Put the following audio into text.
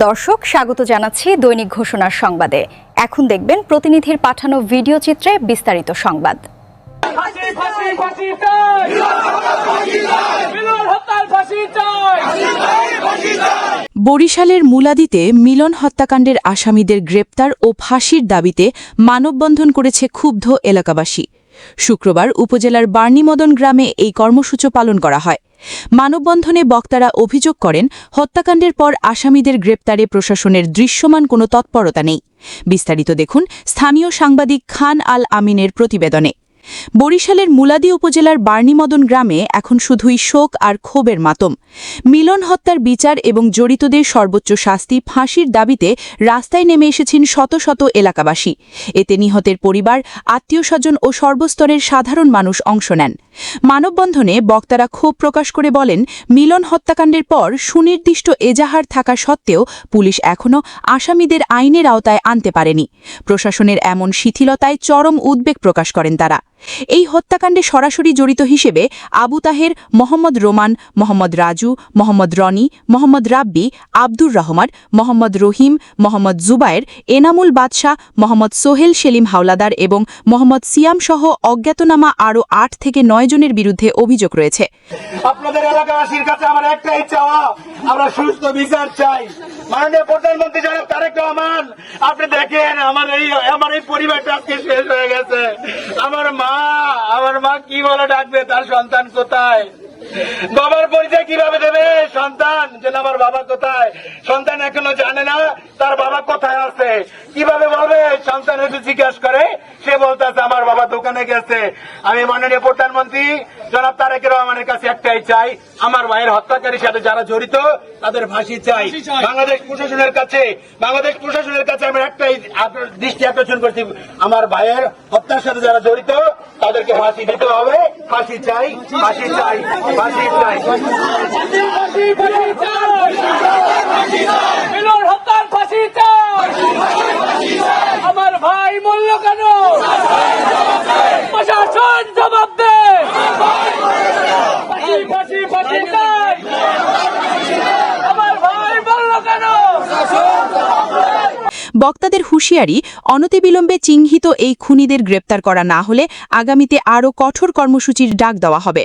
দর্শক স্বাগত জানাচ্ছি দৈনিক ঘোষণার সংবাদে। এখন দেখবেন প্রতিনিধির পাঠানো ভিডিও চিত্রে বিস্তারিত সংবাদ। বরিশালের মুলাদিতে মিলন হত্যাকাণ্ডের আসামিদের গ্রেপ্তার ও ফাঁসির দাবিতে মানববন্ধন করেছে ক্ষুব্ধ এলাকাবাসী। শুক্রবার উপজেলার বার্নিমদন গ্রামে এই কর্মসূচি পালন করা হয়। মানববন্ধনে বক্তারা অভিযোগ করেন, হত্যাকাণ্ডের পর আসামিদের গ্রেপ্তারে প্রশাসনের দৃশ্যমান কোনো তৎপরতা নেই। বিস্তারিত দেখুন স্থানীয় সাংবাদিক খান আল আমিনের প্রতিবেদনে। বরিশালের মুলাদি উপজেলার বার্নিমদন গ্রামে এখন শুধুই শোক আর ক্ষোভের মাতম। মিলন হত্যার বিচার এবং জড়িতদের সর্বোচ্চ শাস্তি ফাঁসির দাবিতে রাস্তায় নেমে এসেছেন শত শত এলাকাবাসী। এতে নিহতের পরিবার, আত্মীয়স্বজন ও সর্বস্তরের সাধারণ মানুষ অংশ নেন। মানববন্ধনে বক্তারা ক্ষোভ প্রকাশ করে বলেন, মিলন হত্যাকাণ্ডের পর সুনির্দিষ্ট এজাহার থাকা সত্ত্বেও পুলিশ এখনও আসামিদের আইনের আওতায় আনতে পারেনি। প্রশাসনের এমন শিথিলতায় চরম উদ্বেগ প্রকাশ করেন তারা। এই হত্যাকাণ্ডে সরাসরি জড়িত হিসেবে আবু তাহের, মোহাম্মদ রোমান, মোহাম্মদ রাজু, মোহাম্মদ রনি, মোহাম্মদ রাব্বি, আব্দুর রহমান, মোহাম্মদ রহিম, মোহাম্মদ জুবায়ের, এনামুল বাদশাহ, মোহাম্মদ সোহেল সেলিম হাওলাদার এবং মোহাম্মদ সিয়াম সহ অজ্ঞাতনামা আরও 8 থেকে 9 জনের বিরুদ্ধে অভিযোগ রয়েছে। আপনাদের এলাকাবাসীর কাছে আমার একটাই চাওয়া, আমরা সুস্থ বিচার চাই। মাননীয় প্রধানমন্ত্রী জনাব তারেক রহমান, আপনি দেখেন আমার এই পরিবারটা আজকে শেষ হয়ে গেছে। আমার মা কি বলে ডাকবে, তার সন্তান কোথায়? বাবার পরিচয় কিভাবে দেবে সন্তান, যে আমার বাবা কোথায়? সন্তান এখনো জানে না তার বাবা কোথায় আছে। কিভাবে বলবে? সন্তান এসে জিজ্ঞাসা করে, সে বলতেছে আমার বাবা দোকানে গেছে। আমি মাননীয় প্রধানমন্ত্রী জনাব তারেক রহমানের কাছে একটাই চাই, আমার ভাইয়ের হত্যাকারীর সাথে যারা জড়িত তাদের ফাঁসি চাই। বাংলাদেশ প্রশাসনের কাছে আমি একটাই দৃষ্টি আকর্ষণ করছি, আমার ভাইয়ের হত্যার সাথে যারা জড়িত তাদেরকে ফাঁসি দিতে হবে। ফাঁসি চাই, ফাঁসি চাই, ফাঁসি চাই। মিলন হত্যার ফাঁসি চাই। আমার ভাই মূল্য কেন? প্রশাসন জবাব দে। ফাঁসি ফাঁসি চাই। আমার ভাই মূল্য কেন? বক্তাদের হুঁশিয়ারি, অনতিবিলম্বে চিহ্নিত এই খুনিদের গ্রেপ্তার করা না হলে আগামীতে আরও কঠোর কর্মসূচির ডাক দেওয়া হবে।